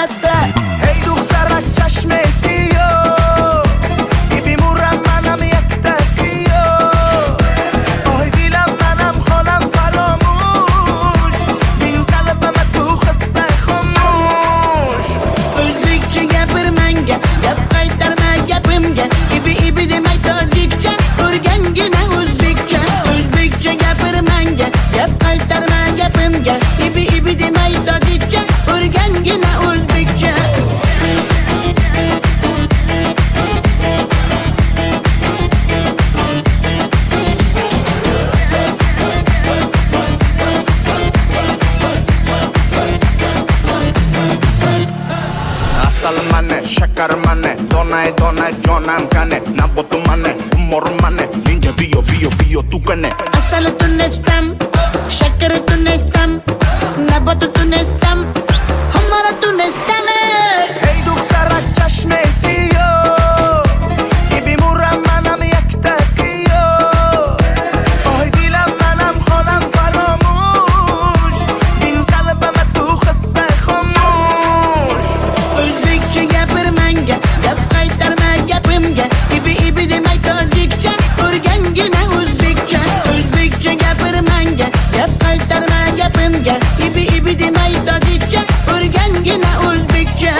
latta. Hey دخترک چشمسی میمورم منم یک دقیقه آهای دیلم منم خانم فراموش این قلبم تو خسته خاموش O'zbekcha gapir menga, gap qaytarma gapimga. Ibi demay tojikcha, o'rgangina o'zbekcha. O'zbekcha gapir menga, gap qaytarma gapimga. Ibi demay tojikcha, o'rgangina o'zbekcha. Asal mane, şakar mane, donay donay jonam kane Nabotu mane, humor mane, ninja biyo tu kane Asal tunestam, şeker tunestam, nabat tunestam, hamara tunestam. Hey دخترک چشمسی میمورم منم یک دقیقه آهای دیلم منم خانم فراموش این قلبم تو خسته خاموش O'zbekcha gapir menga, gap qaytarma gapimga. Ibi demay tojikcha, o'rgangina o'zbekcha. O'zbekcha gapir menga, gap qaytarma gapimga. Ibi demay tojikcha, o'rgangina o'zbekcha.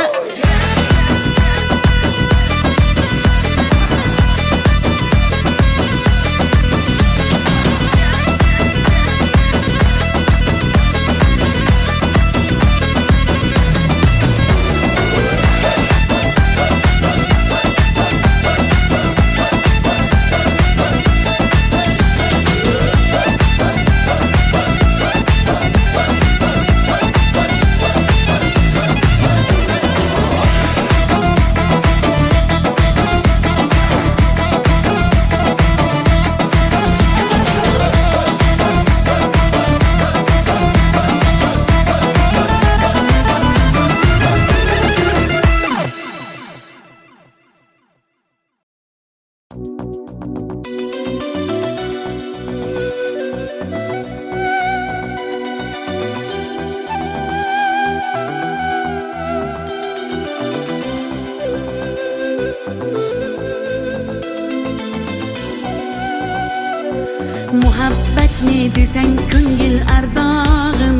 Muhabbat ne desang ko'ngil ardog'im,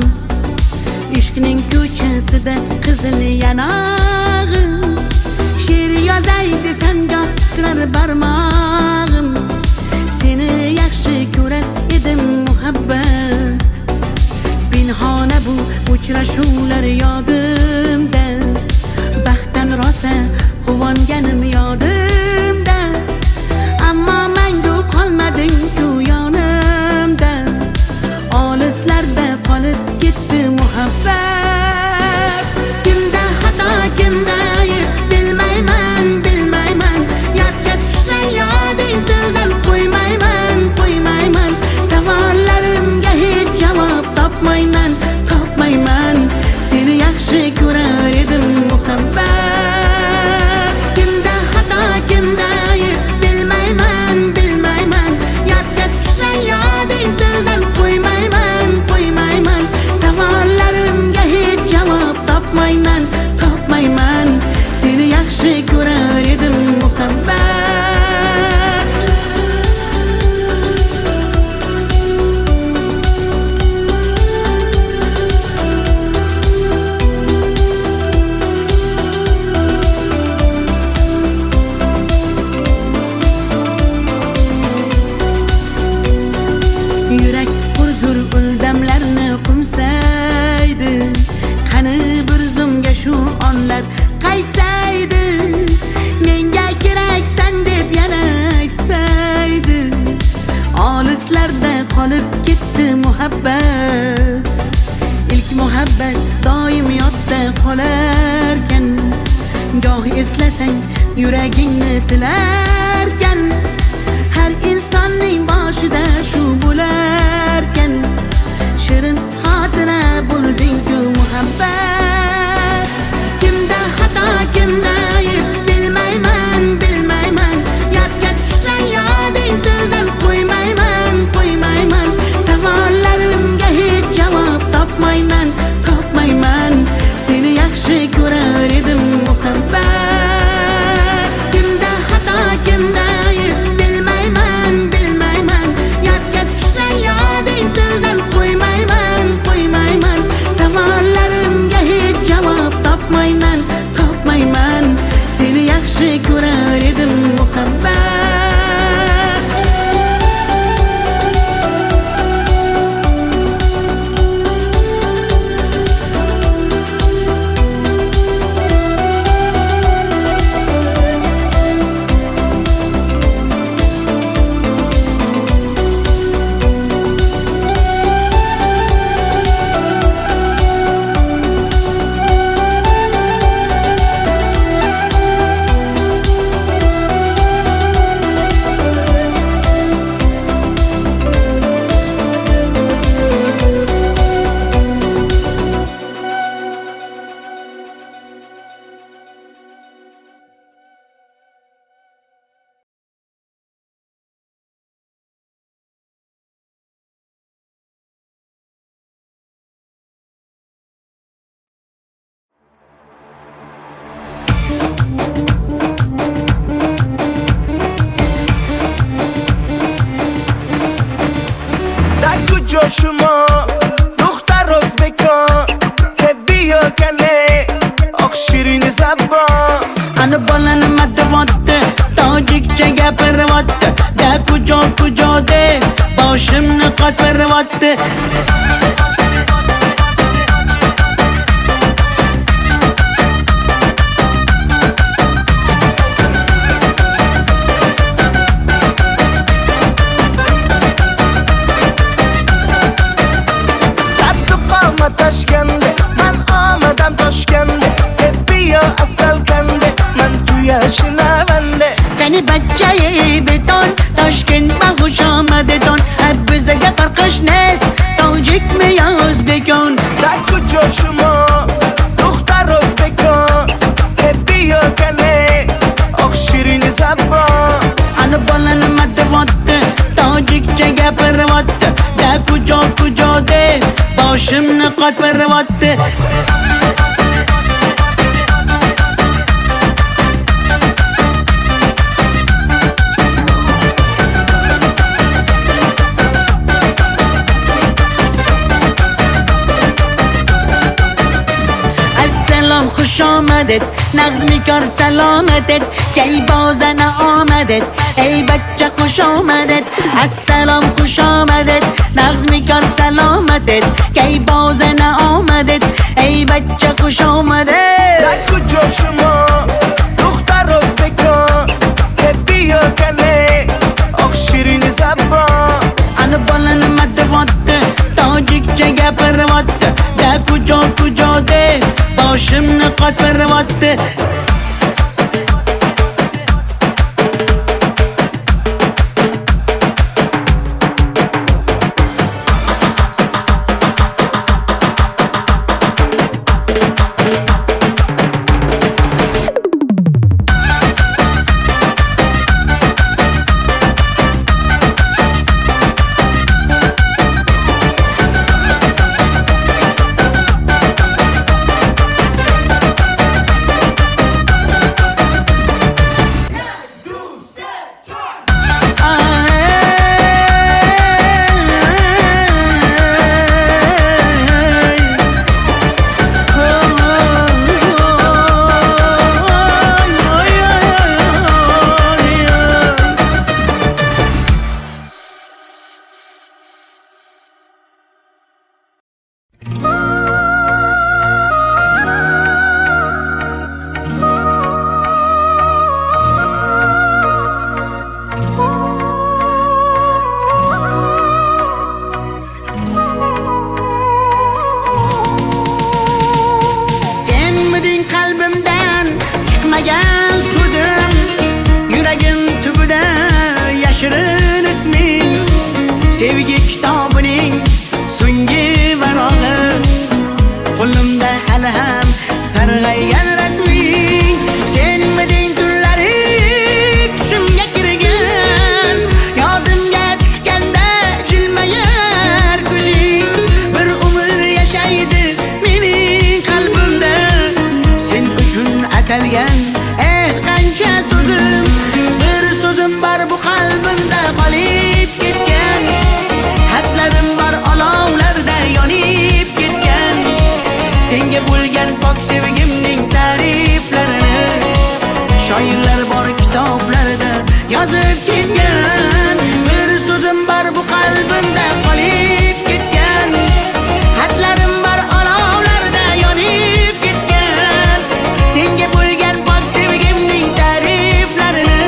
ishqning ko'chasida qizil yanog'im. She'r yozay desam goh titrar barmog'im, seni yaxshi ko'rar edim muhabbat. Pinhona bu uchrashuvlar yodimda, baxtdan rosa quvonganim yodimda. Ammo mangu qolmading-ku yonimda, olislarda qolib ketdi muhabbat. Kimda xato, kimda ayb bilmayman, yodga tushsa yoding tildan qo'ymayman. Savollarimga hech javob topmayman. Seni yaxshi ko'rar edim muhabbat. Kimda xato, kimda ayb bilmayman, yodga tushsa yoding tildan qo'ymayman. Savollarimga hech javob topmayman. Seni yaxshi ko'rar edim muhabbat. Yurak hurgur uldamlarni qumsaydi, qani bir zumga shu onlar qaytsaydi. Menga keraksan deb yana aytsaydi, olislarda qolib ketdi muhabbat. İlk muhabbat doim yodda qolarkan, goh eslasang yuragingni tilarkan. Har insonning boshida shu bo'larkan, shirin xotira bo'lding-ku muhabbat. Kimda xato, kimda ayb bilmayman, yodga tushsa yoding tildan qo'ymayman. Savollarimga hech javob topmayman. Seni yaxshi ko'rar muhabbat. Kimda xato kimda ayb bilmayman bilmayman. Yodga tushsa yoding tildan qo'ymayman qo'ymayman. Savollarimga hech javob topmayman topmayman. Seni yaxshi ko'rar edim muhabbat. شما دختر ازبکان بیا کنه آخ شیرین زبان Ana balani matvatte tojikcha gapirvatte da kujo de boshimni qotvirvatte. Toshkentda man omadam Toshkentda bia asal kande man tuya shinavande Qani bachchayi beton Toshkent bag'ush omadedon bizga farqish nes tojikmi yo o'zbekon. Da kujo shuma duxtar o'zbekon bia kane oq shirin zabon Ana balani matvatte tojikcha gapirvatte da kujo de boshimni qotvirvatte. Assalom xush omadet nag'zmi kor salomatet kay bozana omadet ey bachcha xush omadet. Assalom xush omadet nag'zmi kor salomatet kay bozana omadet ey bachcha xush omadet. Da kujo shuma duxtar o'zbekon bia kane oq shirin zabon Ana balani matvatte tojikcha gapirvatte da kujo de boshimni qotvirvatte. atalgan qancha so'zim, bir so'zim bor bu qalbimda qolib ketgan. Xatlarim bor olovlarda yonib ketgan. Senga bo'lgan pok sevgimning ta'riflarini shoirlar bor kitoblarda yozib ketgan. Bir so'zim bor bu qalbimda qolib ketgan. Xatlarim bor olovlarda yonib ketgan. Senga bo'lgan pok sevgimning ta'riflarini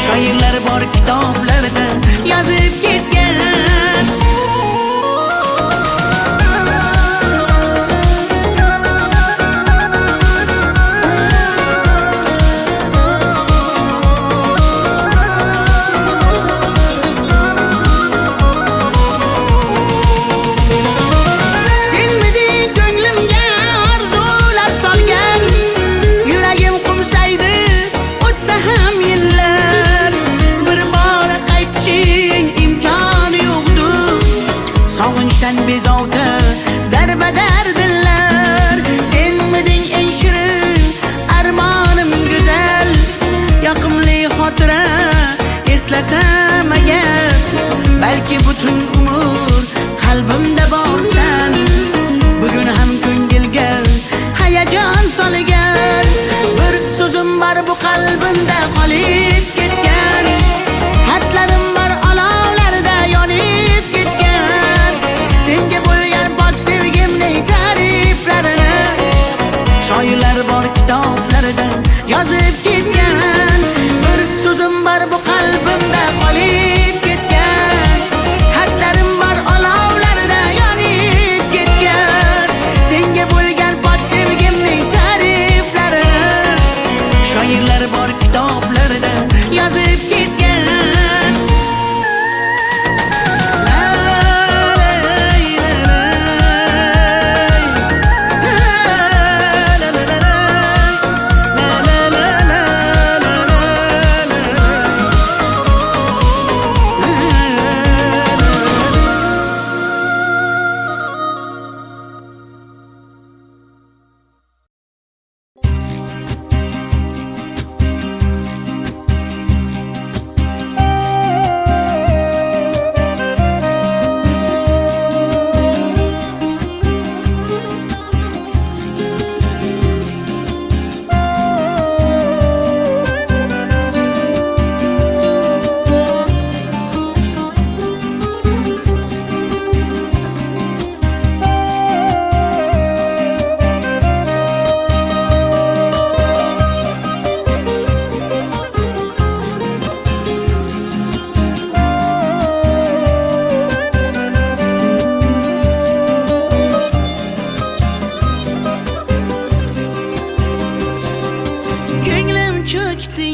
shoirlar bor kitoblarda yozib ketgan. Bezovta darbadar dillar, senmiding eng shirin armonim go'zal. Yoqimli xotira eslasam agar, balki butun umr qalbimda borsan. Bugun ham ko'ngilga hayajon solgan. Bir so'zim bor bu qalbimda qolib ketgan. Xatlarim bor olovlarda yonib ketgan. Senga bo'lgan pok sevgimning ta'riflarini shoirlar bor kitoblarda yozib ketgan. Bir so'zim bor bu qalbimda qolib ketgan. Xatlarim bor olovlarda yonib ketgan. Senga bo'lgan pok sevgimning ta'riflarini shoirlar bor kitoblarda yozib ketgan.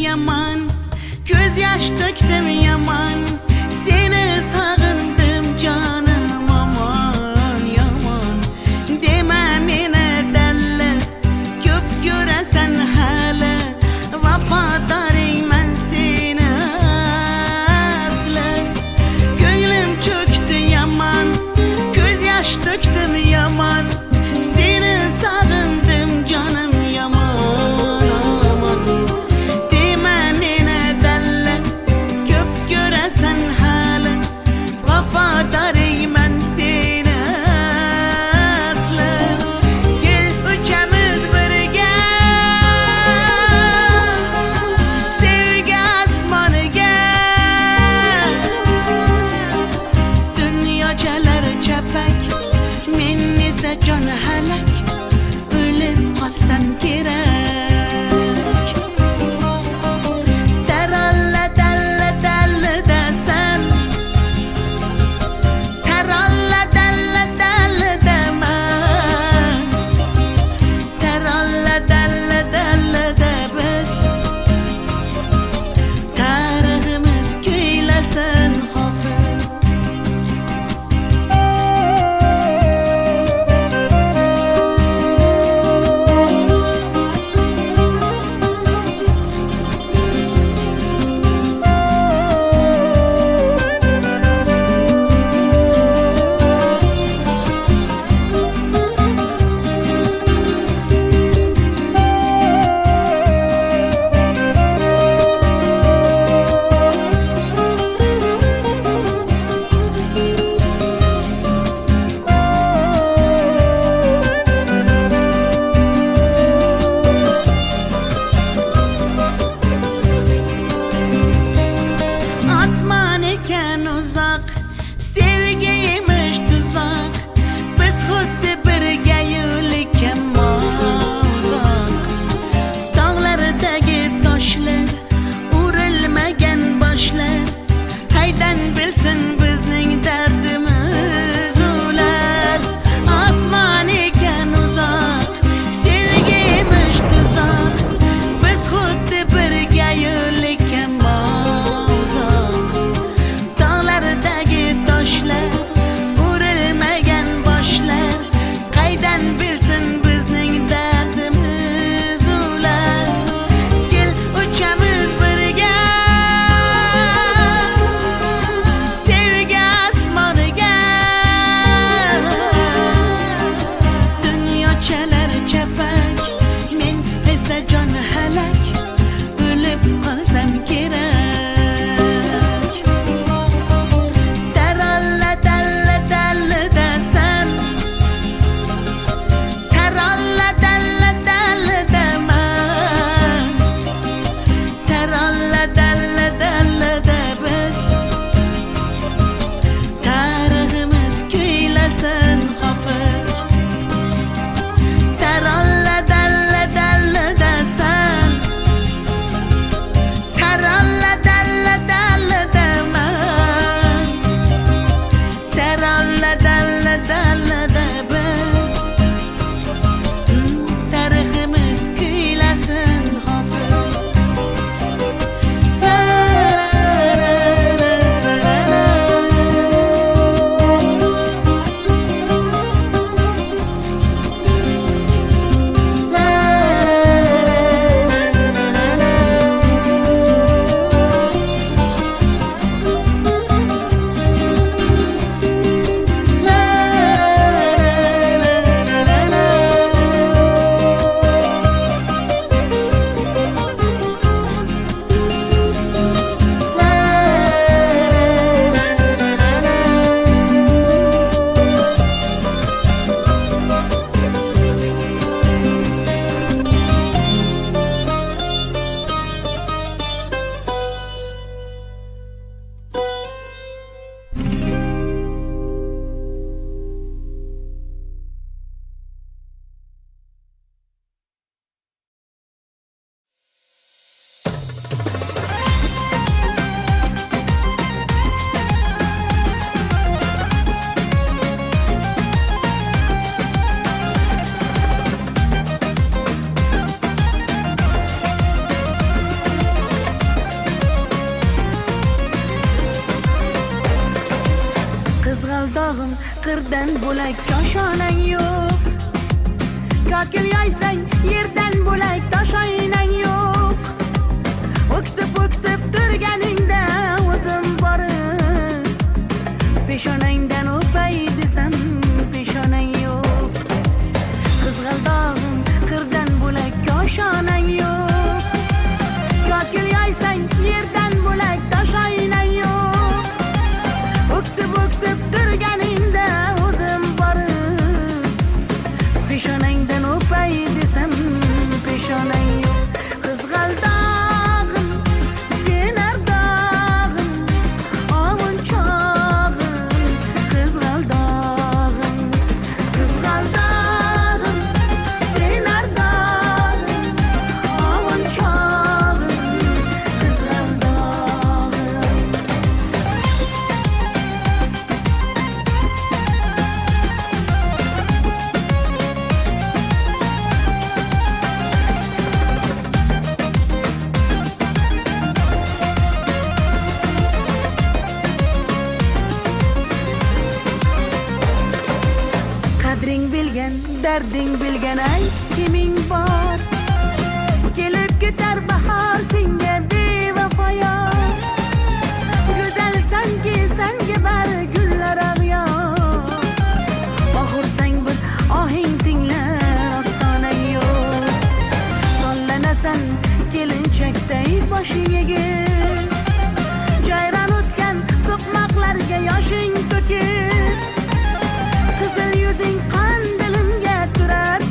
Yaman, göz yaş döktüm yaman. Seni sağındım canım aman yaman. Deme mene delle, köp göresen hala. Vafadarım ben seni asla. Gönlüm çöktü yaman, göz yaş döktüm yaman. Seni sağındım canım yaman aman. Sen hala qirdan bo'lak koshonang yo'q. Kokil yoysang yerdan bo'lak toshoynang yo'q. O'ksib turganingda o'zim borib peshonangdan o'pay desam peshonang yo'q. Qizg'aldog'im qirdan bo'lak koshonang yo'q. Kokil yoysang yerdan bo'lak toshoynang yo'q. O'ksib turganingda o'zim borib peshonangdan o'pay desam peshonang yo'q. Qizg'aldog'im sen ardog'im ovun chog'im. Qizg'aldog'im sen ardog'im ovun chog'im. Qizg'aldog'im qadring bilgan, darding bilgan ayt kiming bor. Kelib ketar bahor senga bevafoyor. Go'zalsanki senga bari gullar ag'yor. Oxursang bir ohing tinglar ostonang yo'q. Sollanasan kelinchakday boshing egib. Jayron o'tgan so'qmoqlarga yoshing to'kib. Qizil yuzing qon dilimga turar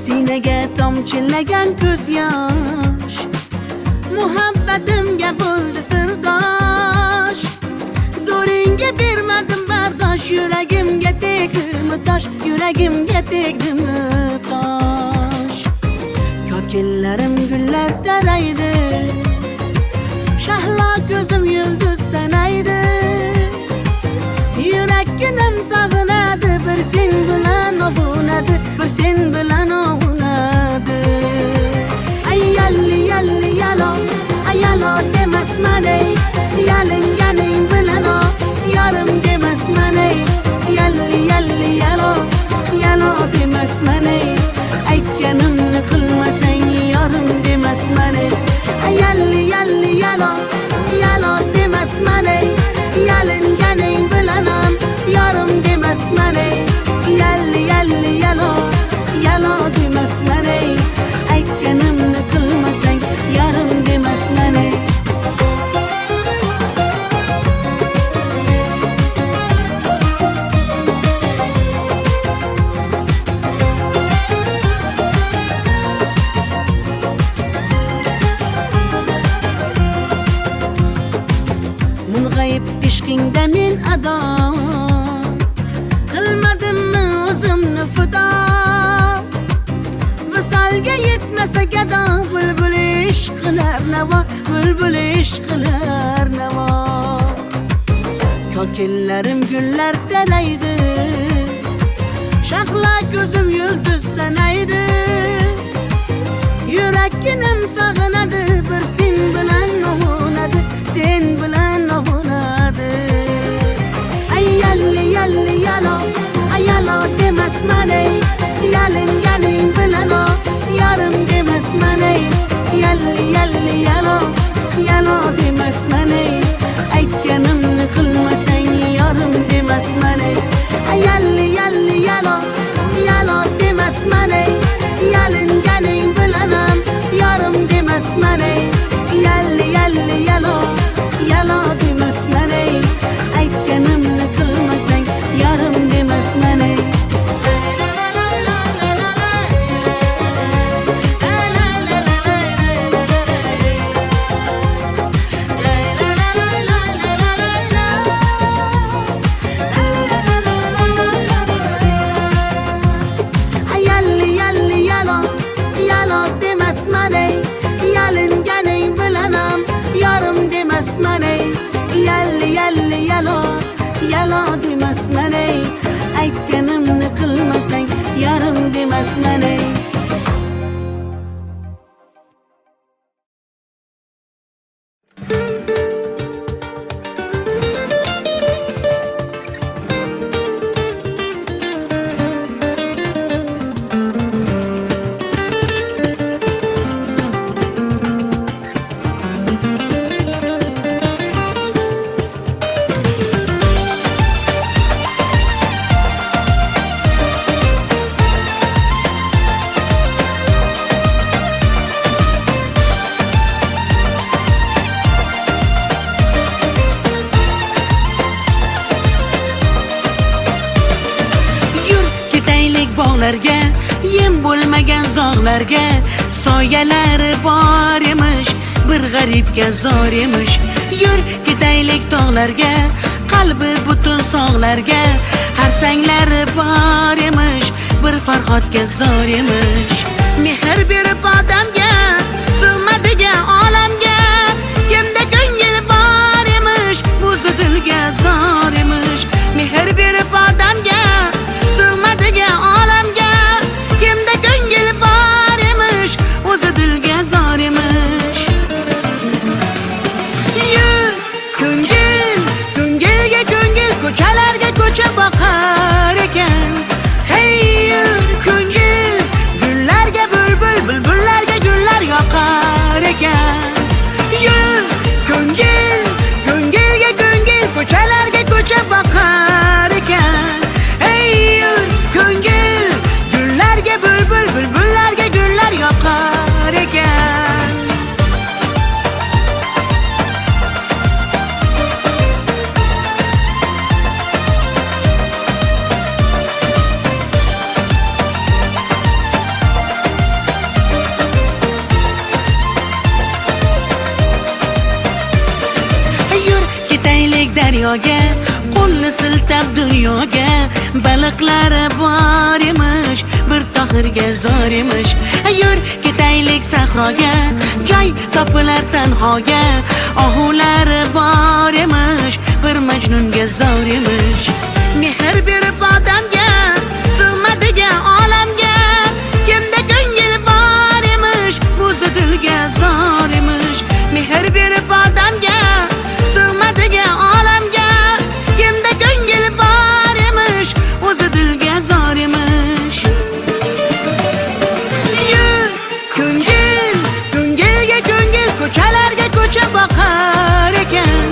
Sinaga tomchilagan ko'z yosh, muhabbatimga bo'ldi sirdosh. Zo'ringga bermadim bardosh, yuragimga tegdimi tosh, yuragimga tegdimi tosh. Kokillarim gullar taraydi, shahlo ko'zim yulduz sanaydi. Yurakkinam sog'inadi, bir sen bilan ovunadi, bir sen bilan ovunadi. Ay yalli yalli yalo, ay yalo demasman ey, yalinganing bilan o, yarim demasman ey. Yalli yalli yalo, yalo demasman ey, aytganimni qilmasang yarim demasman ey. Ay yalli yalli yalo, yalo demasman ey, yalinganing bilan ham yarim demasman ey. Yalli yalli yalo, yalo demasman ey, aytganimni qilmasang yarim demasman ey. Mung'ayib ishqingda men ado, qilmadimmi o'zimni fido. Visolga yetmasa gado, bulbul ishq qilar navo, bulbul ishq qilar navo. Kokillarim gullar taraydi, shahlo ko'zim yulduz sanaydi. Yurakkinam sog'inadi, bir sen bilan ovunadi, sen bilan ovunadi. Ay yalli yalli yalo, ay yalo demasman ey, yalinganing bilan o, yarim demasman ey. Yalli yalli yalo, yalo demasman ey, aytganimni qilmasang yarim demasman ey. Ay yalli yalli yalo, yalo demasman ey, yalinganing bilan ham yarim demasman ey. Yalli yalli yalo, yalo demasman ey, aytganimni qilmasang yarim demasman ey. Yalli yalli yalo, yalo demasman ey, yalinganing bilan ham yarim demasman ey. Yalli yalli yalo, yalo demasman ey, aytganimni qilmasang yarim demasman ey. Bog'larga, yem bo'lmagan zog'larga, soyalari bor emish, bir g'aribga zor emish. Yur ketaylik tog'larga, qalbi butun sog'larga, harsanglari bor emish, bir farhodga zor emish. Mehr berib odamga, sig'madigan olamga, kimda ko'ngil bor emish, o'zi dilga zor emish. Mehr berib odamga, sig'madigan olamga, kimda ko'ngil bor emish, o'zi dilga zor emish. Yur ko'ngil, ko'ngilga ko'ngil, ko'chalarga ko'cha boqar ekan. Hey yur daryoga, qo'lni siltab dunyoga. Baliqlari bor emish, bir tohirga zor emish. Yur ketaylik sahroga, joy topilar tanhoga. Ohulari bor emish, bir majnunga zor emish. Mehr berib odamga, sig'madigan olamga. Kimda ko'ngil bor emish, o'zi dilga zor emish. Mehr berib odamga, sig'madigan olamga. Kimda ko'ngil bor emish, o'zi dilga zor emish. Yur ko'ngil, ko'ngilga ko'ngil, ko'chalarga ko'cha boqar ekan.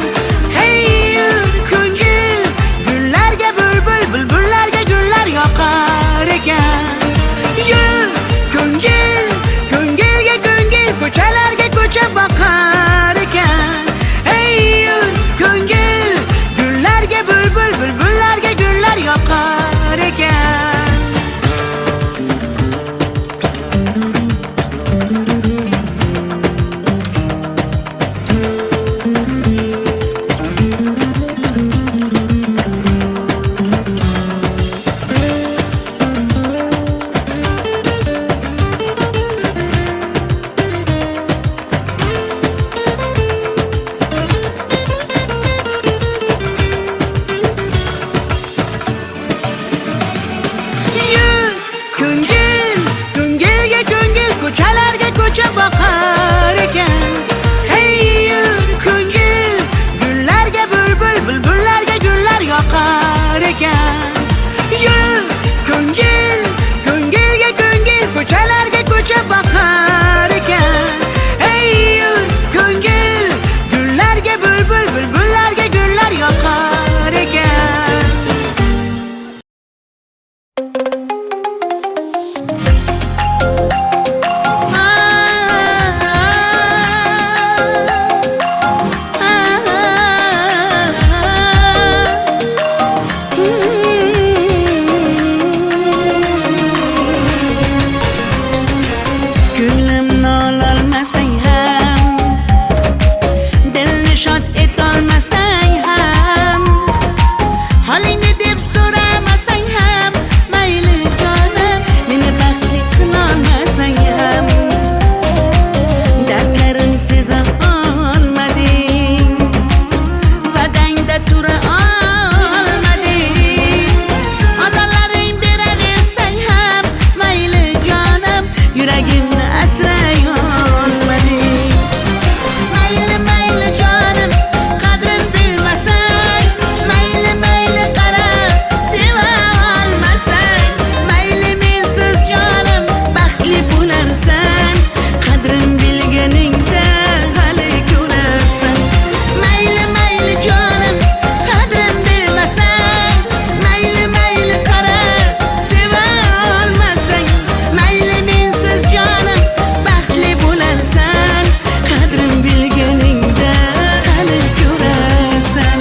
Hey yur ko'ngil, gullarga bulbul, bulbullarga gullar yoqar ekan. Yur ko'ngil, ko'ngilga ko'ngil, ko'chalarga ko'cha boqar ekan. Hey yur ko'ngil, gullarga bulbul, bulbullarga gullar yoqar ekan. Yur ko'ngil, ko'ngilga ko'ngil, ko'chalarga ko'cha boqar ekan. Hey yur ko'ngil, gullarga bulbul, bulbullarga gullar yoqar ekan. Yur ko'ngil, ko'ngilga ko'ngil, ko'chalarga ko'cha boqar ekan. Hey yur ko'ngil, gullarga bulbul, bulbullarga gullar yoqar ekan. Ko'nglimni ololmasang ham, dilni shod etolmasang ham, holingni deb so'ramasang ham, mayli jonim, meni baxtli qilolmasang ham, dardlarim seza olmading, va'dangda tura olmading, ozorlaring beraversang ham, mayli jonim, yuragimni asray olmading. Mayli mayli jonim, qadrin bilmasang, mayli mayli qarab seva olmasang, mayli mensiz jonim baxtli bo'larsan, qadrin bilganingda hali ko'rarsan. Mayli mayli jonim, qadrin bilmasang, mayli mayli qarab seva olmasang, mayli mensiz jonim baxtli bo'larsan, qadrin bilganingda hali ko'rarsan.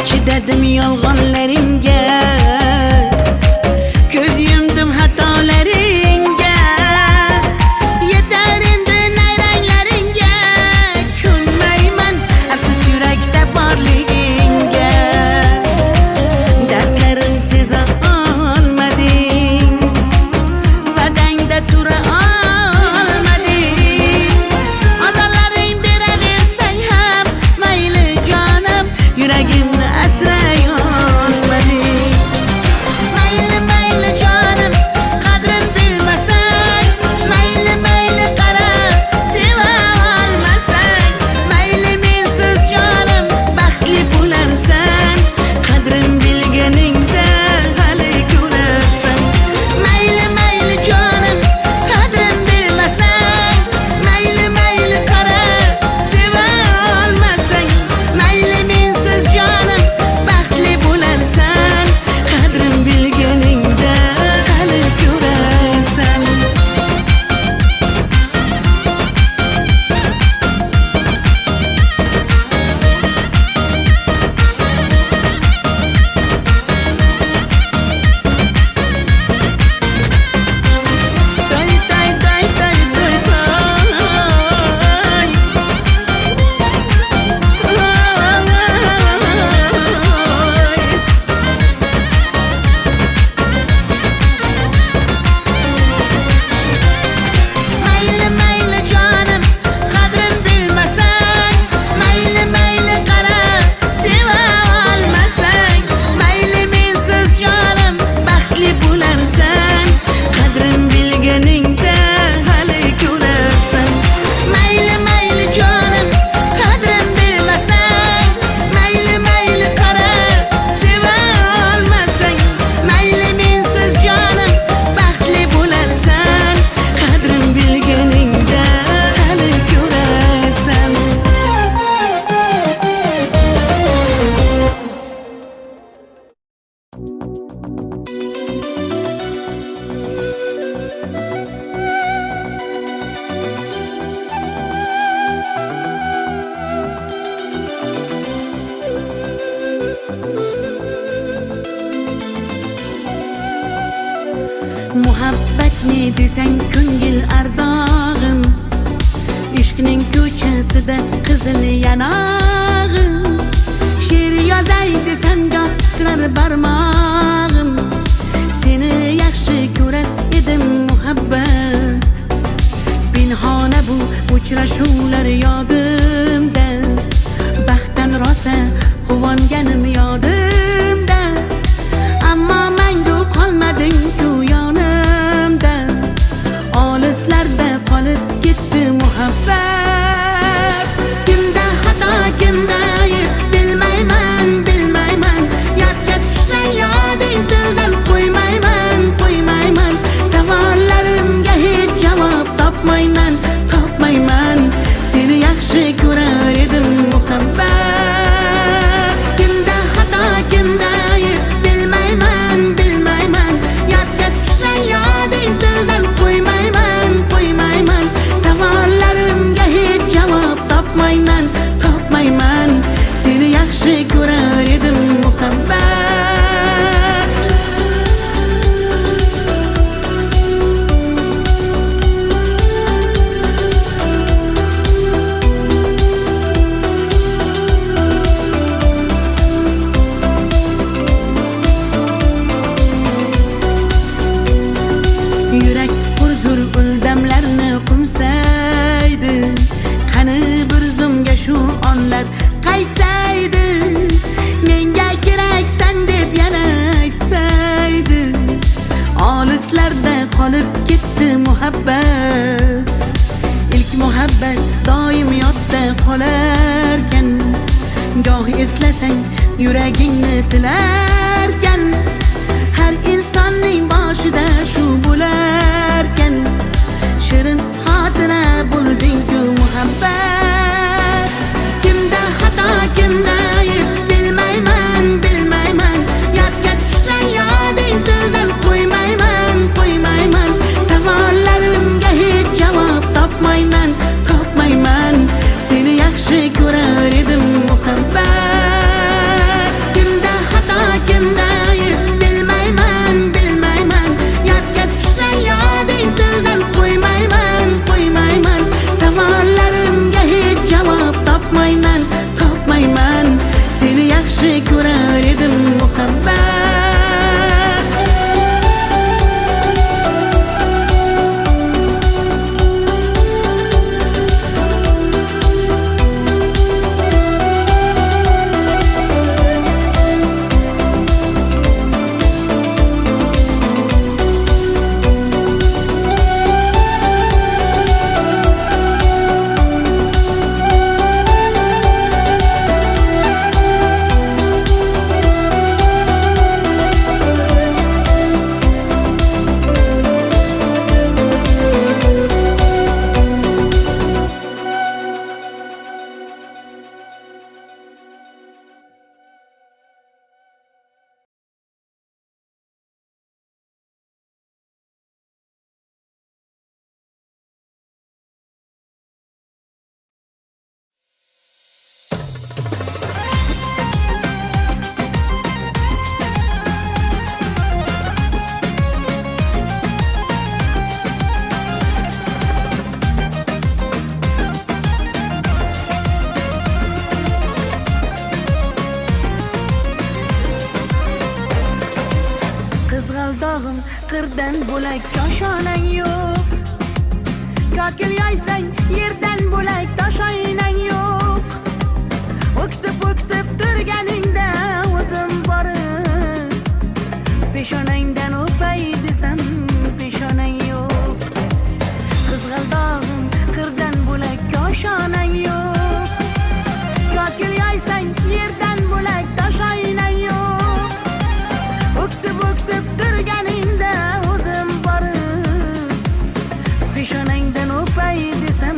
Chidadim yolg'onlaringga, ko'z yumdim xatolaringga. Yetar endi nayranglaringga, ko'nmayman afsus yurakda borligingga. Dardlarim seza olmading, va'dangda tura olmading, ozorlaring beraversang ham, mayli jonim, yuragimni asray olmading. Mayli mayli jonim, qadrin Muhabbat ne desang ko'ngil ardog'im, ishqning ko'chasida qizil yanog'im. She'r yozay desam goh titrar barmog'im, seni yaxshi ko'rar edim muhabbat. Pinhona bu uchrashuvlar yodimda, baxtdan rosa quvonganim yodimda. Ammo mangu qolmading-ku yonimda, olislarda qolib ketdi muhabbat. Kimda xato, kimda ayb bilmayman, bilmayman. Yodga tushsa yoding tildan qo'ymayman, qo'ymayman. Savollarimga hech javob topmayman, topmayman. Seni yaxshi ko'rar edim muhabbat. Kimda xato, kimda ayb bilmayman, bilmayman. Yodga tushsa yoding tildan qo'ymayman, qo'ymayman. Savollarimga hech javob topmayman, topmayman. Seni yaxshi ko'rar edim muhabbat. Yurak hurgur uldamlarni qumsaydi, qani bir zumga shu onlar qaytsaydi. Menga keraksan deb yana aytsaydi, olislarda qolib ketdi muhabbat. İlk muhabbat doim yodda qolarkan, goh eslasang yuragingni tilarkan. Har insonning boshida shu bo'larkan, shirin xotira bo'lding-ku muhabbat. Kimda xato, kimda ayb bilmayman, bilmayman. Yodga tushsa yoding tildan qo'ymayman, qo'ymayman. Savollarimga hech javob topmayman, topmayman. Seni yaxshi ko'rar edim muhabbat. Kimda xato, kimda ayb bilmayman, bilmayman. Yodga tushsa yoding tildan qo'ymayman, qo'ymayman. Savollarimga hech javob topmayman, topmayman. Seni yaxshi ko'rar edim muhabbat. Qizg'aldog'im qirdan bo'lak koshonang yo'q. Kokil yoysang yerdan bo'lak toshoynang yo'q. O'ksib o'ksib turganingda o'zim borib, peshonangdan o'pay desam peshonang yo'q. Qizg'aldog'im qirdan bo'lak koshonang yo'q. Kokil yoysang yerdan bo'lak toshoynang yo'q. O'ksib o'ksib turganingda o'zim borib, peshonangdan o'pay desam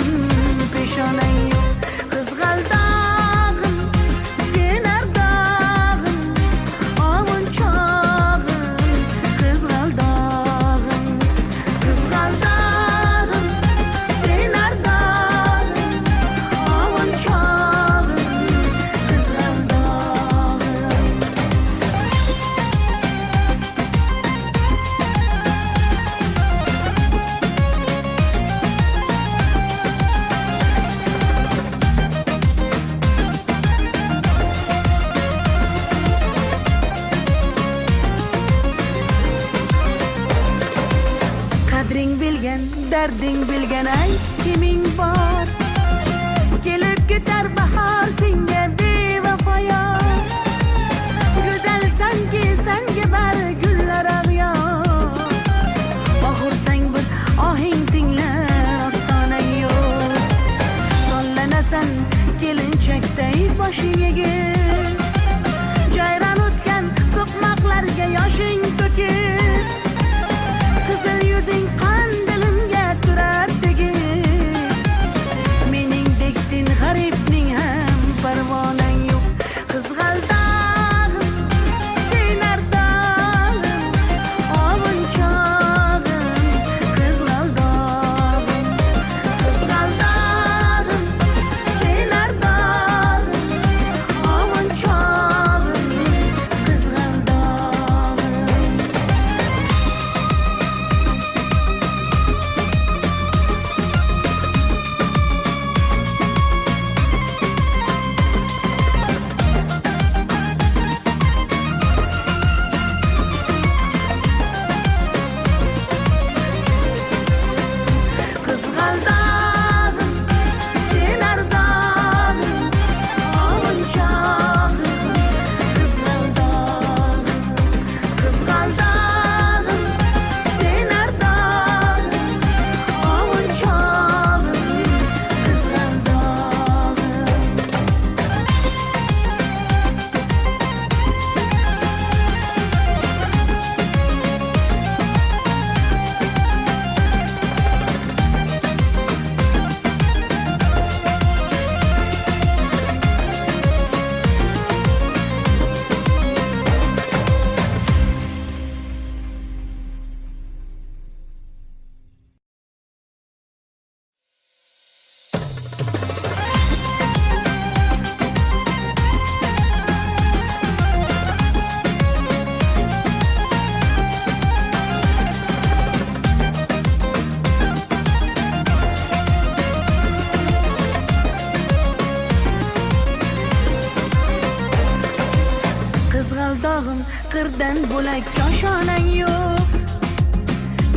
peshonang yo'q. Qizg'aldog'im sen ardog'im, ovun chog'im. Qizg'aldog'im Qadring bilgan, darding bilgan ayt kiming bor. Kelib ketar bahor senga bevafoyo. Go'zalsanki senga bari gullar ag'yor. Oxursang bir ohing tinglar ostonang yo'q. Sollanasan kelinchakday boshing egib. Jayron o'tgan so'qmoqlarga yoshing to'kib. Qizil yuzing qandilimga turar tegib. Meningdek sen g'aribning ham parvonang yo'q. Qizg'aldog'im, sen ardog'im, ovunchog'im. Qizg'aldog'im, qizg'aldog'im, sen ardog'im, ovunchog'im. Qizg'aldog'im. Qizg'aldog'im, sen ardog'im, ovunchog'im. Qizg'aldog'im, qizg'aldog'im, sen ardog'im, ovunchog'im. Qizg'aldog'im. Qizg'aldog'im, qirdan bo'lak koshonang yo'q.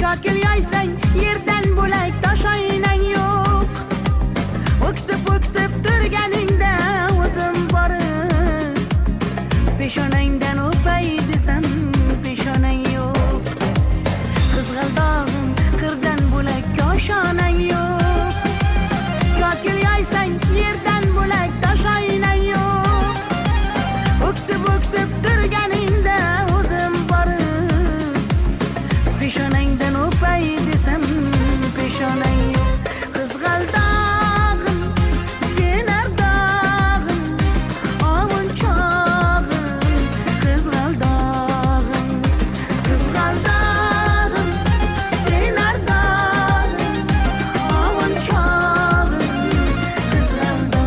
Kokil yoysang yerdan bo'lak toshoynang yo'q. O'ksib turganingda o'zim borib, peshonangdan o'pay desam peshonang yo'q. Qizg'aldog'im, qirdan bo'lak koshonang yo'q. Kokil yoysang yerdan bo'lak toshoynang yo'q. O'ksib turganingda o'zim borib, peshonangdan o'pay desam peshonang yo'q. Qizg'aldog'im, sen ardog'im, ovunchog'im. Qizg'aldog'im, qizg'aldog'im, sen ardog'im, ovunchog'im. Qizg'aldog'im.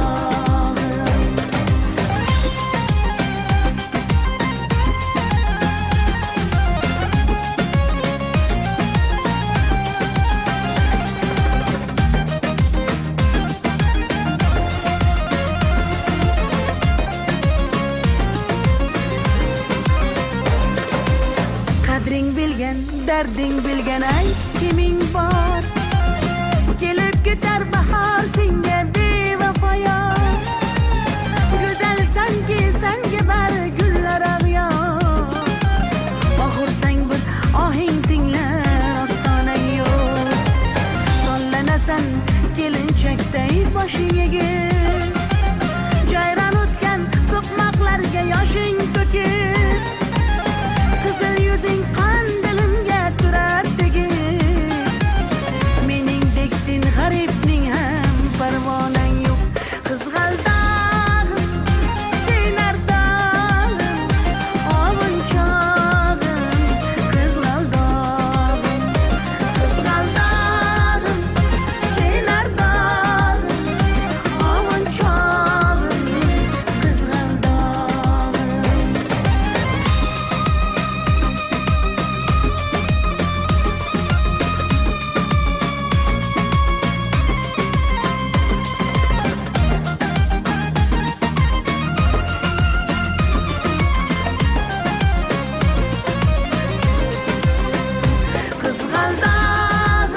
Qadring bilgan, darding bilgan ayt kiming bor. Kelib ketar bahor senga bevafoyo. Go'zalsanki senga bari gullar ag'yor. Oxursang bir ohing tinglar ostonang yo'q. Sollanasan kelinchakday boshing egib. Jayron o'tgan so'qmoqlarga yoshing to'kib. Qizil yuzing qandilimga turar tegib. Meningdek sen g'aribning ham parvonang yo'q. Qizg'aldog'im, sen ardog'im, ovunchog'im. Qizg'aldog'im, qizg'aldog'im, sen ardog'im, ovunchog'im. Qizg'aldog'im,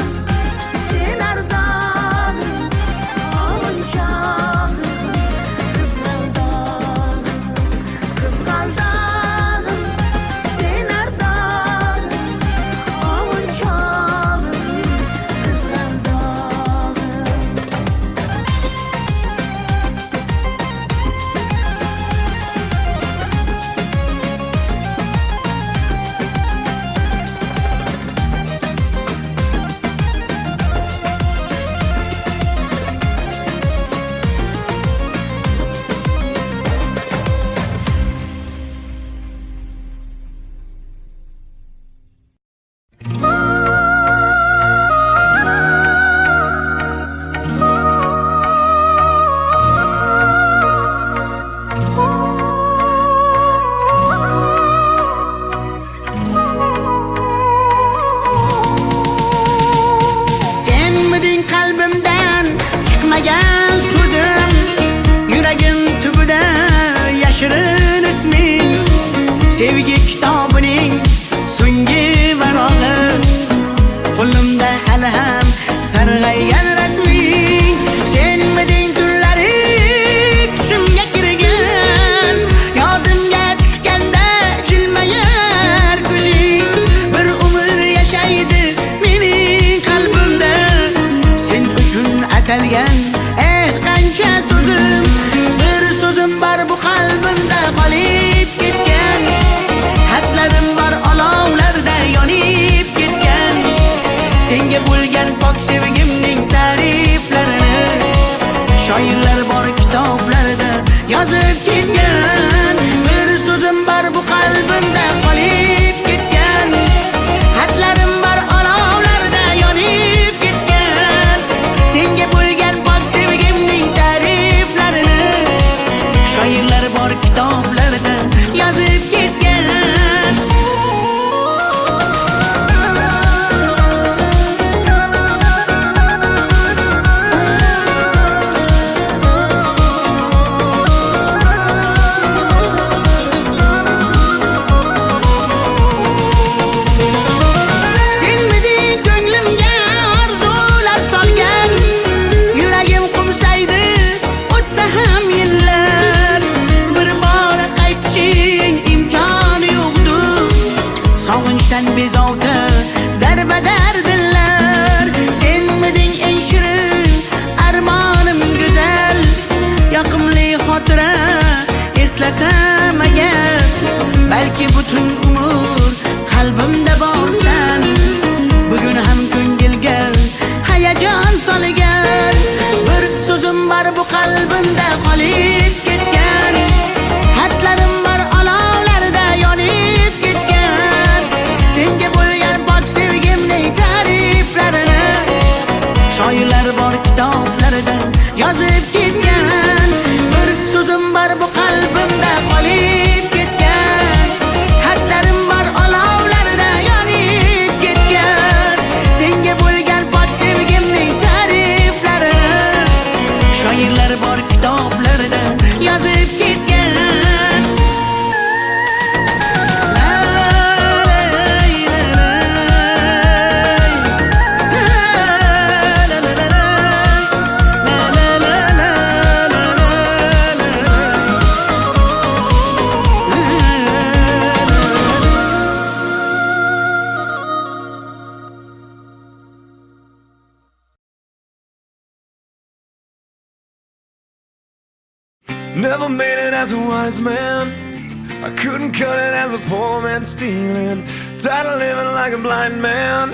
Never made it as a wise man. I couldn't cut it as a poor man stealing. Tired of living like a blind man.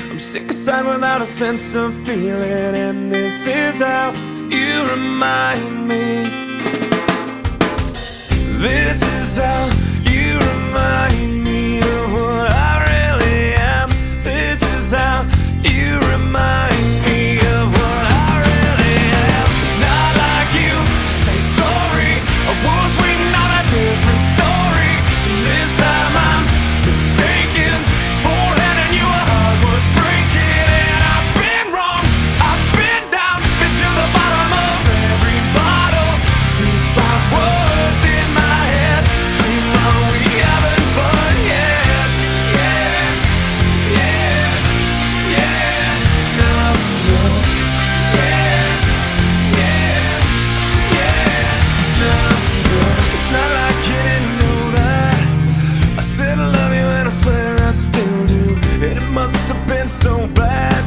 I'm sick aside without a sense of feeling. And this is how you remind me. This is how you remind me of what I really am. This is how you remind me of what I really am. It's not like you to say sorry. I was waiting on a different story. And this time I'm mistaken for handing you a heart worth breaking. And I've been wrong, I've been down, been to the bottom of every bottle. These 5 words in my head scream, are we having fun yet? Yeah, yeah, yeah, no, no. Yeah, yeah, yeah, no, no. It's not like you didn't know that I said I love you and I swear I still do. And it must have been so bad,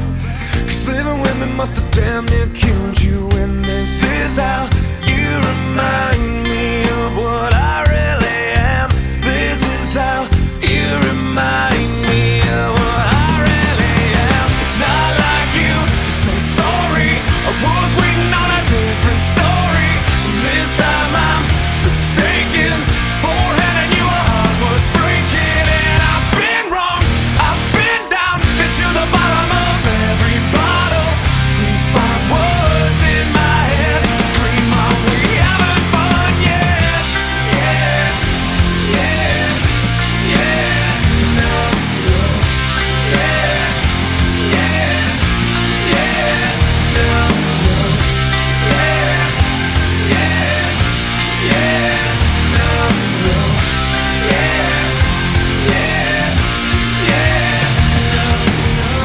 'cause living with me must have damn near killed you. And this is how you remind me of what I really am. This is how you remind me of what I really am. It's not like you to say sorry. I was waiting on a different story. And this time I'm mistaken for handing you a heart worth breaking. And I've been wrong, I've been down, been to the bottom of every bottle. These 5 words in my head scream, are we having fun yet? Yeah, yeah, yeah, no, no. Yeah, yeah, yeah, no, no. Yeah, yeah, yeah, no, no. Yeah, yeah, yeah, no, no.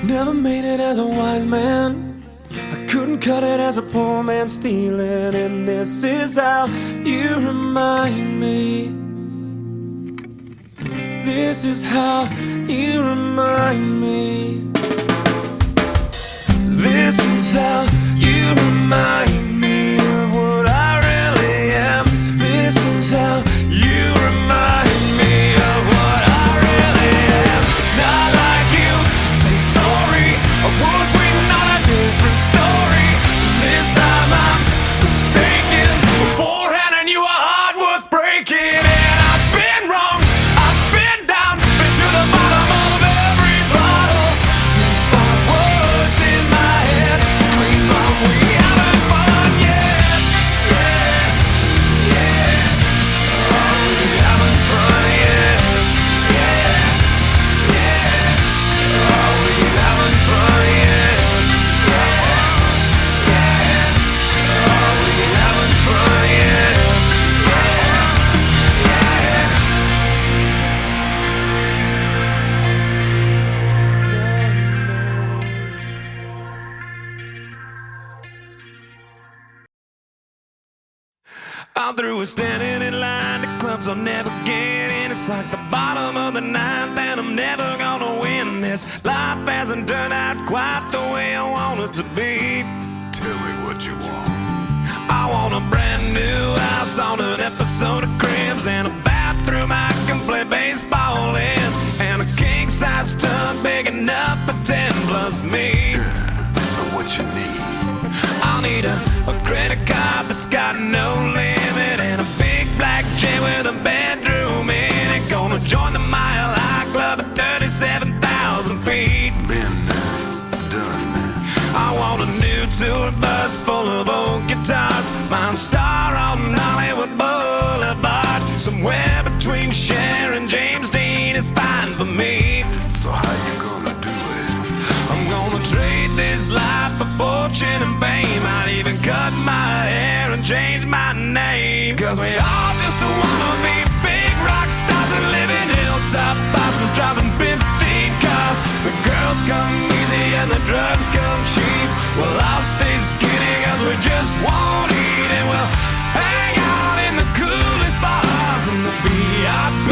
Never made it as a wise man. I couldn't cut it as a poor man stealing. And this is how you remind me. This is how you remind me. This is how you remind me of what I really am. This is how you remind me of what I really am. It's not like you to say sorry. I was waiting on a different story. This time I'm mistaken for handing you a heart worth breaking. And I've been wrong, I've been down, been to the bottom of every bottle. These 5 words in my head scream, are we having fun yet? Yeah, yeah, are we having fun yet? Yeah, yeah, are we having fun yet? Yeah, yeah, are we having fun yet? I'm through with standing in line to clubs I'll never get in. It's like the bottom of the ninth and I'm never gonna win this. Life hasn't turned out quite the way I want it to be. Tell me what you want. I want a brand new house on an episode of Cribs, and a bathroom I can play baseball in, and a king-size tub big enough for 10 plus me. So what you need? I'll need a credit card that's got no limit, and a big black jet with a bedroom in it. Gonna join the Mile High Club at 37,000 feet. Been there, done that. I want a new tour bus full of old guitars, mine star on Hollywood Boulevard. Somewhere between Cher and James Dean is fine for me. So how you gonna do it? I'm gonna trade this life for fortune and fame. I'd even cut my hair and change my name, 'cause we all just wanna be big rock stars and live in hilltop houses driving 15 cars. The girls come easy and the drugs come cheap. Well, I'll stay skinny 'cause we just won't eat, and we'll hang out in the coolest bars in the VIP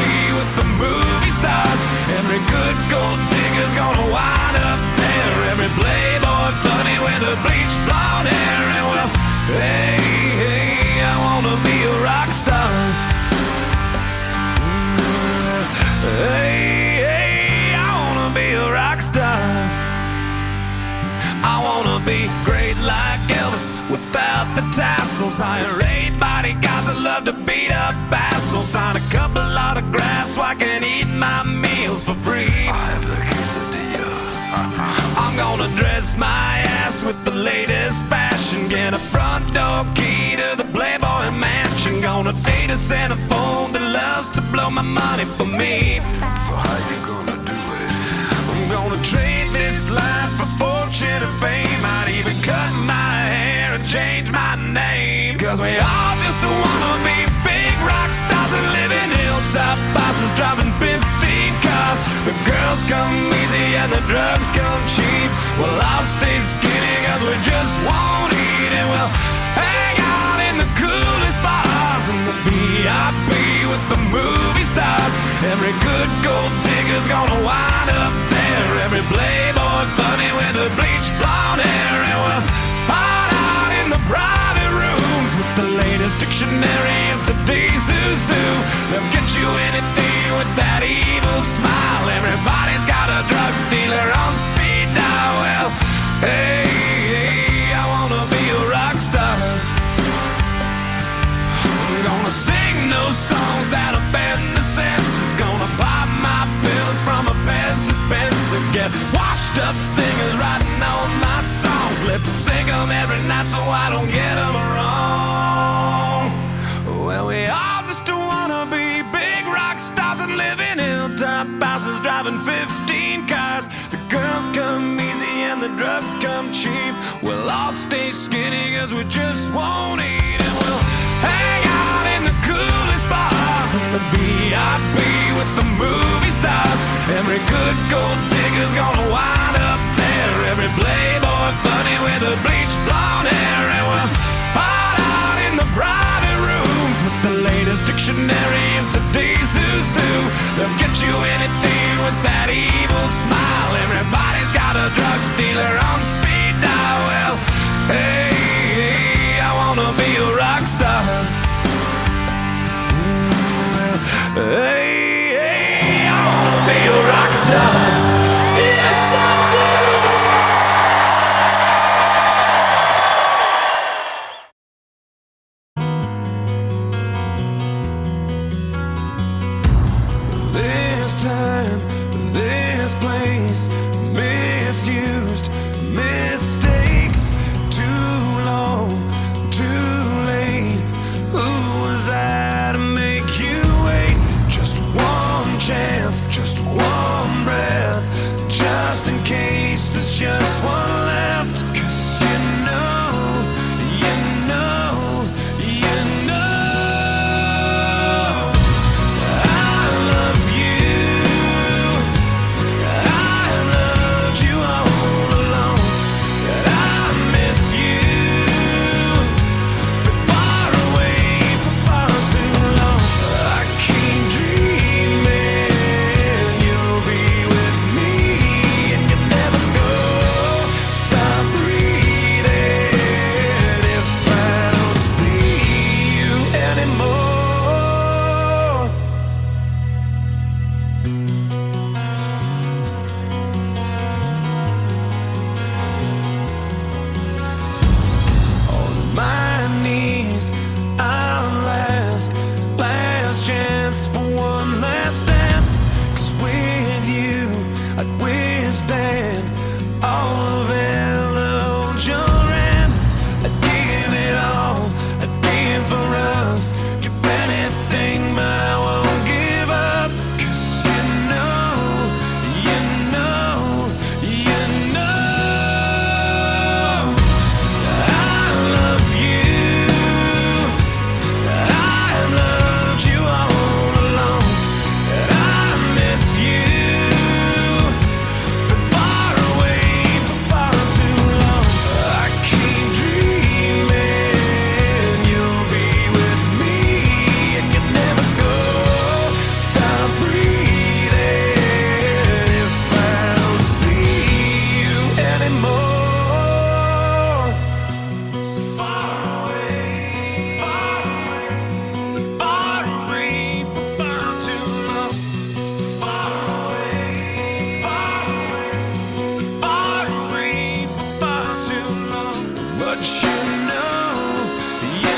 walls. Hire 8 bodyguards that love to beat up assholes. Sign a couple autographs so I can eat my meals for free. I have the quesadilla. I'm gonna dress my ass with the latest fashion. Get a front door key to the Playboy Mansion. Gonna date a centerfold that loves to blow my money for me. So how you gonna do it? I'm gonna trade this life for fortune and fame. I'd even cut my hair and change my name. Cause we all just wanna be big rock stars and live in hilltop bosses, driving 15 cars. The girls come easy and the drugs come cheap. We'll all stay skinny cause we just won't eat. And we'll hang out in the coolest bars and the VIP with the movie stars. Every good gold digger's gonna wind up there. Every playboy bunny with the bleached blonde hair. And we'll hide out in the private rooms with the latest dictionary of today's zoo. They'll get you anything with that evil smile. Everybody's got a drug dealer on speed dial. Well, hey, hey, I wanna be a rock star. I'm gonna sing those songs that offend the senses. Gonna pop my pills from a Pez dispenser. Get washed up singers writing all my songs. Lip sync them every night so I don't get them wrong. Well, we all just wanna be big rock stars and live in hilltop houses, driving 15 cars. The girls come easy and the drugs come cheap. We'll all stay skinny cause we just won't eat. And we'll hang out in the coolest bars and the VIP with the movie stars. Every good gold digger's gonna wind up there. Every playboy bunny with the bleached blonde hair. And we'll hide out in the private rooms with the latest dictionary of today's zoo. They'll get you anything with that evil smile. Everybody's got a drug dealer on speed dial. Well, hey, hey, I wanna be a rock star. Hey, hey, I wanna be a rock star. Yes, I do. This time, this place, misused, mistakes, too long, too late. Who was I to make you wait? Just one chance, just one breath, just in case there's just one left. 'Cause you know, you know, you know I love you. I loved you all along. I miss you. Been far away for far too long. I keep dreaming you'll be with me, and you never go. Stop breathing if I don't see you anymore. On my knees, I'll ask, last chance for one last dance. 'Cause with you, I'd withstand all of Joran. I'd give it all, I'd give for us. Give anything, but I won't give up. 'Cause you know, you know, you know I love you. I loved you all along, and I miss you. Been far away for far too long. I keep dreaming you'll be with me, and you never go. Stop breathing if I don't see you anymore. So far away, so far away, far away for far too long. So far away, so far away, far away for far too long. But you know, you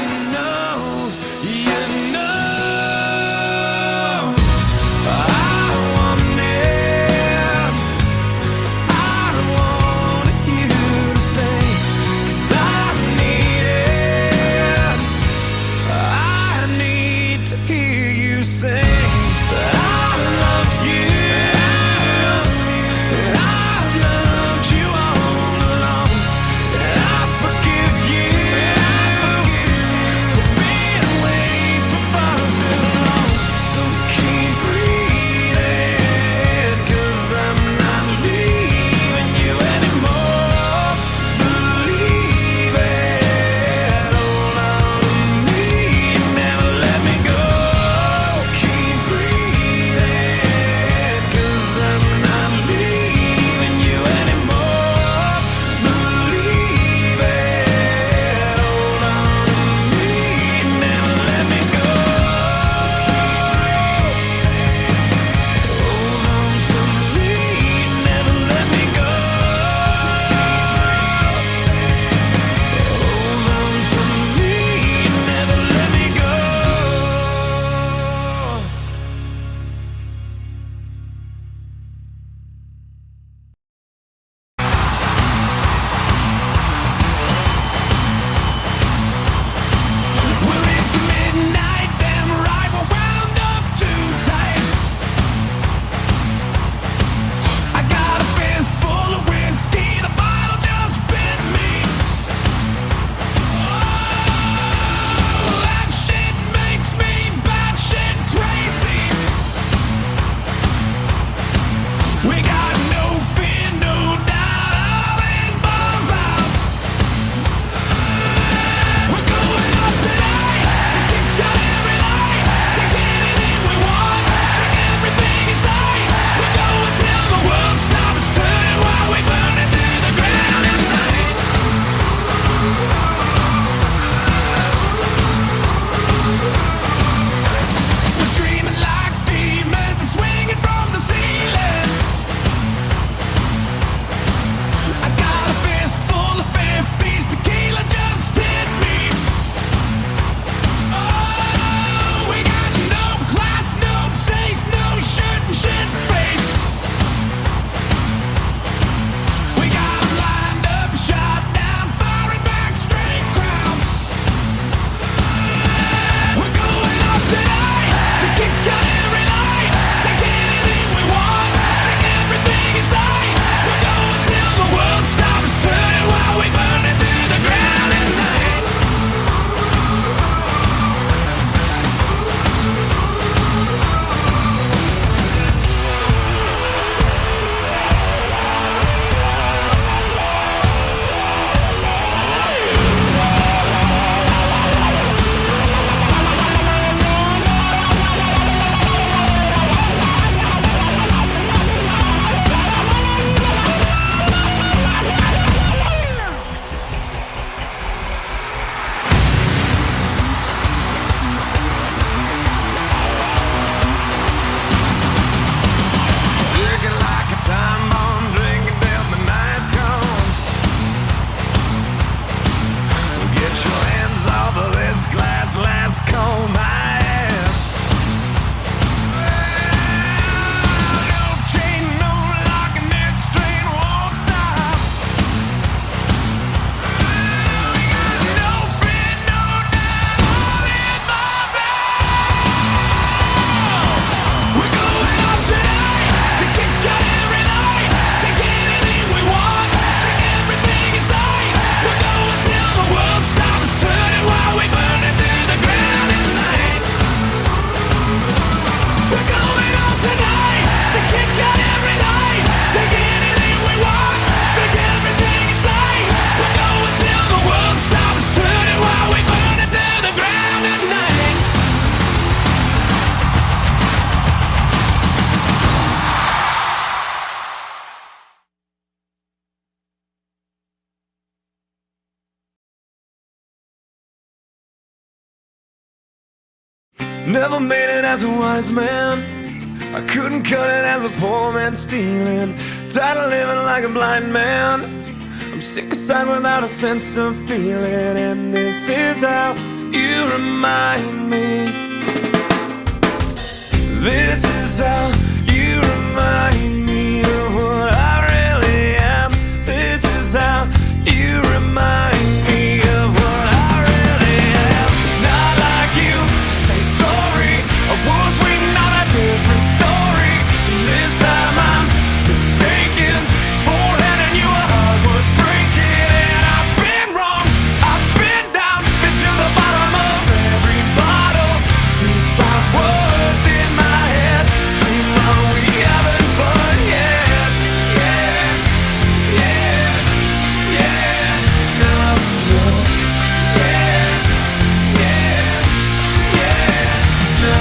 Never made it as a wise man. I couldn't cut it as a poor man stealing. Tired of living like a blind man. I'm sick aside without a sense of feeling. And this is how you remind me. This is how you remind me of what I really am. This is how you remind me of what I really am. It's not like you to say sorry. I was waiting on a different story. And this time I'm mistaken for handing you a heart worth breaking. And I've been wrong, I've been down, been to the bottom of every bottle. These 5 words in my head scream, are we having fun yet? Yeah, yeah, yeah, no, no. Yeah, yeah, yeah, no,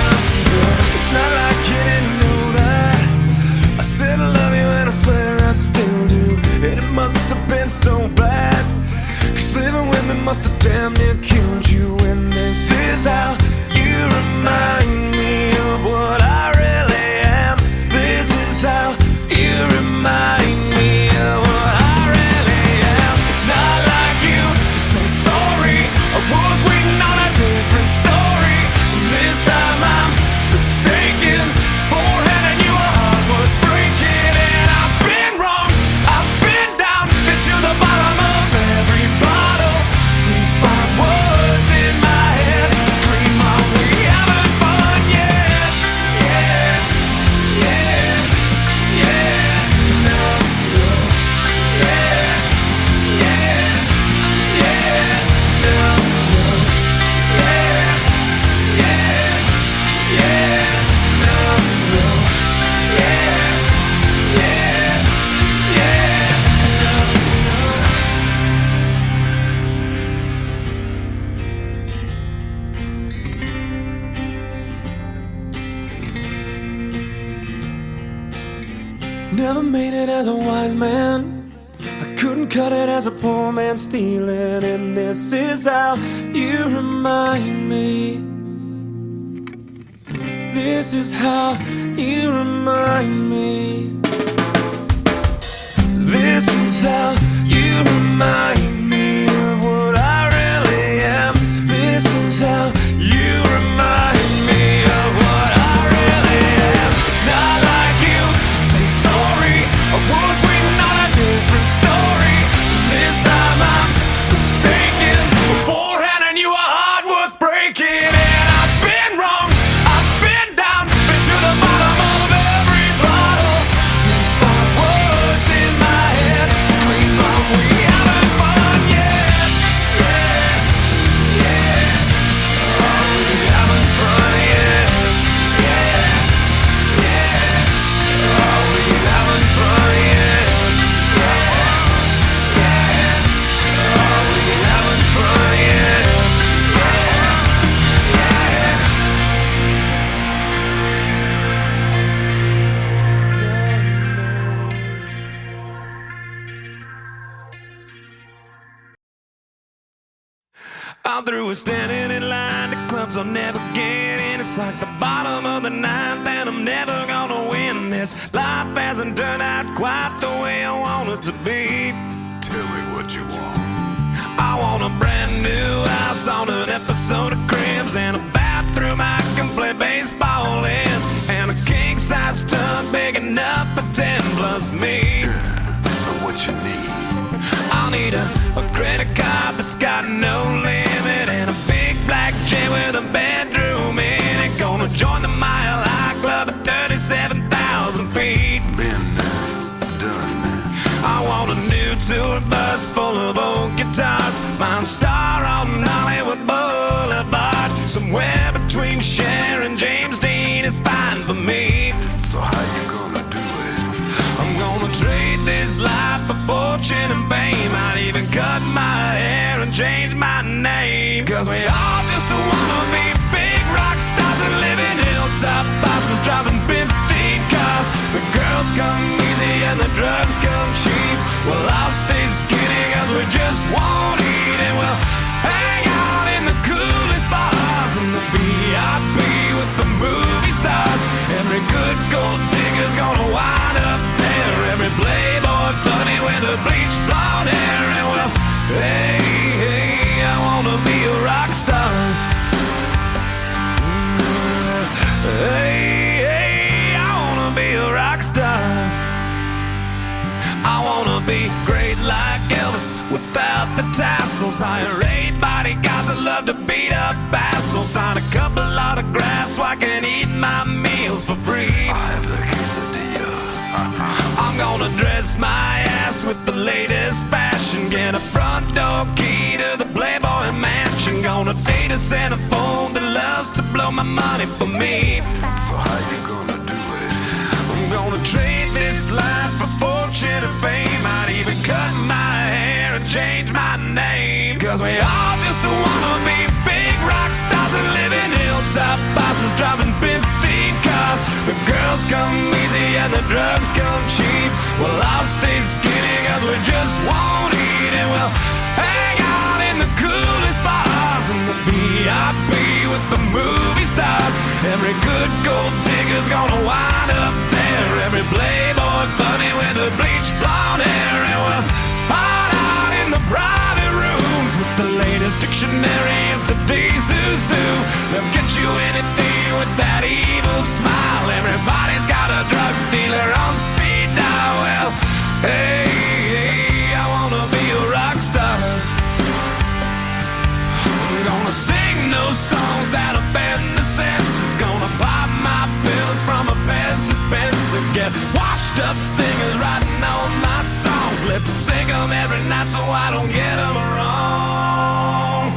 no. It's not like you didn't know that I said I love you and I swear I still do. And it must have been so bad, 'cause living with me must have damn near killed you. And this is how you remind me of what I really am. This is how you remind me of what I really am. It's not like you to say sorry. I was waiting on a different story. And this time I'm mistaken for handing you a heart worth breaking. And I've been wrong, I've been down, been to the bottom of every bottle. These 5 words in my head scream, are we having fun yet? Yeah, yeah, yeah, no, no. Yeah, yeah, yeah, no, no. Yeah, yeah, yeah, no, no. Yeah, yeah, yeah, no, no. Never made it as a wise man. I couldn't cut it as a poor man stealing. And this is how you remind me. This is how you remind me. This is how you remind me of what I really am. This is how you remind me of what I really am. It's not like you to say sorry. I was waiting on a different story. This time I'm mistaken for handing you a heart worth breaking. And I've been wrong, I've been down, been to the bottom of every bottle. These 5 words in my head scream, are we having fun yet? Yeah, yeah, are we having fun yet? Yeah, yeah, are we having fun yet? Yeah, yeah, are we having fun yet? I'm through with standing in line to clubs I'll never get in. It's like the bottom of the ninth and I'm never gonna win this. Life hasn't turned out quite the way I want it to be. Tell me what you want. I want a brand new house on an episode of Cribs, and a bathroom I can play baseball in, and a king-size tub big enough for 10 plus me. So what you need? I'll need a credit card that's got no limit, and a big black jet with a bedroom in it. Gonna join the Mile High Club at 37,000 feet. Been there, done that. I want a new tour bus full of old guitars, mine star on Hollywood Boulevard. Somewhere between Cher and James Dean is fine for me. So how you gonna do it? I'm gonna trade this life for fortune and fame. I'd even cut my hair and change my name, 'cause we all just wanna be big rock stars and live in hilltop houses driving 15 cars. The girls come easy and the drugs come cheap. Well, I'll stay skinny 'cause we just won't eat, and we'll hang out in the coolest bars in the VIP Hire 8 bodyguards that love to beat up assholes. Sign a couple autographs so I can eat my meals for free. I have the quesadilla. I'm gonna dress my ass with the latest fashion. Get a front door key to the Playboy Mansion. Gonna date a centerfold that loves to blow my money for me. So how you gonna do it? I'm gonna trade this life for fortune and fame. I'd even cut my hair and change my name. Cause we all just wanna be big rock stars and live in hilltop bosses, driving 15 cars. The girls come easy and the drugs come cheap. We'll all stay skinny cause we just won't eat. And we'll hang out in the coolest bars and the VIP with the movie stars. Every good gold digger's gonna wind up there. Every playboy bunny with the bleached blonde hair. And we'll hide out in the private rooms with the latest dictionary of today's zoo. They'll get you anything with that evil smile. Everybody's got a drug dealer on speed dial. Well, hey, hey, I wanna be a rock star. I'm gonna sing those songs that offend the senses. Gonna pop my pills from a Pez dispenser. Get washed up singers writing all my songs. Lip sync them every night so I don't get them wrong.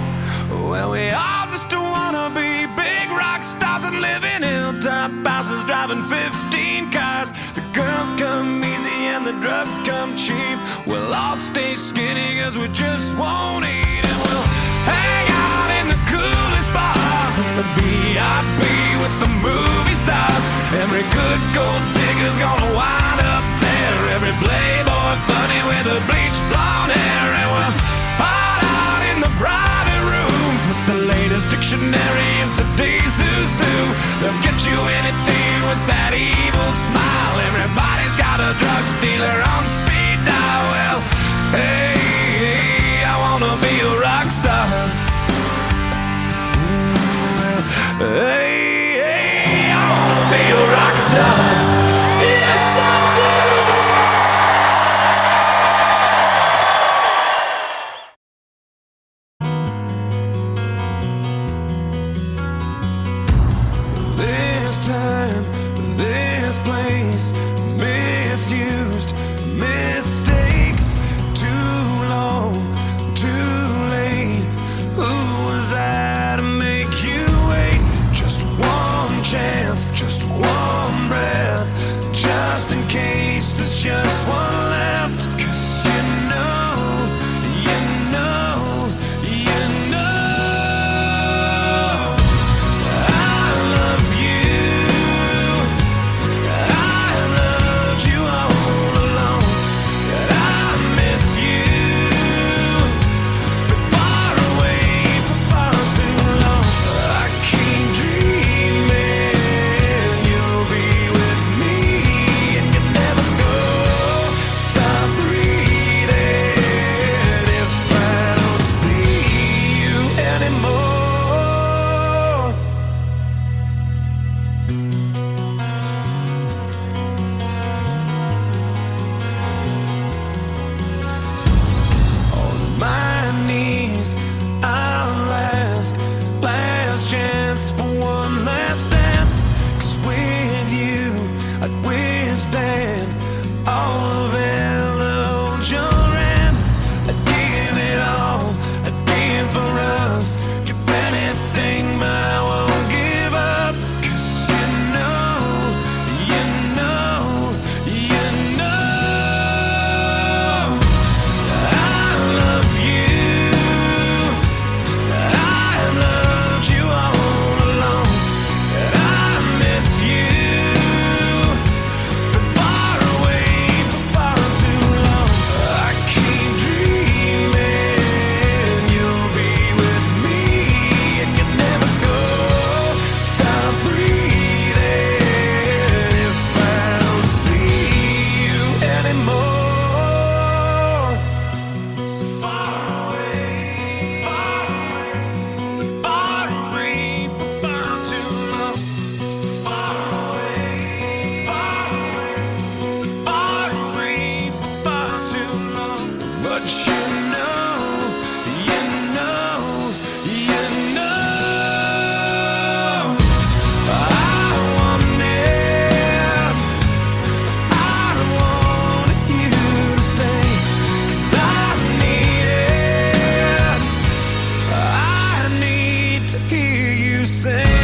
Well, we all just wanna be big rock stars and live in hilltop houses, driving 15 cars. The girls come easy and the drugs come cheap. We'll all stay skinny cause we just won't eat. And we'll hang out in the coolest bars and the VIP with the movie stars. Every good gold digger's gonna wind up there. Every playboy bunny with the bleached blonde hair. And we'll hide out in the private rooms with the latest dictionary of today's zoo. They'll get you anything with that evil smile. Everybody's got a drug dealer on speed dial. Well, hey, hey, I wanna be a rock star. Hey, hey, I wanna be a rock star. Yes, I do. This time, this place, misused, mistakes, too long, too late. Who was I to make you wait? Just one chance, just one breath, just in case there's just one left. 'Cause you know, you know, you know I love you. I loved you all along. I miss you. Been far away for far too long. I keep dreaming you'll be with me, and you never know. Stop breathing if I don't see you anymore. On my knees, I'll ask, last chance for one last dance. 'Cause with you, I'd withstand all of Joran. I'd give it all, I'd give for us. Give anything, but I won't give up. 'Cause you know, you know, you know I love you. I loved you all along. say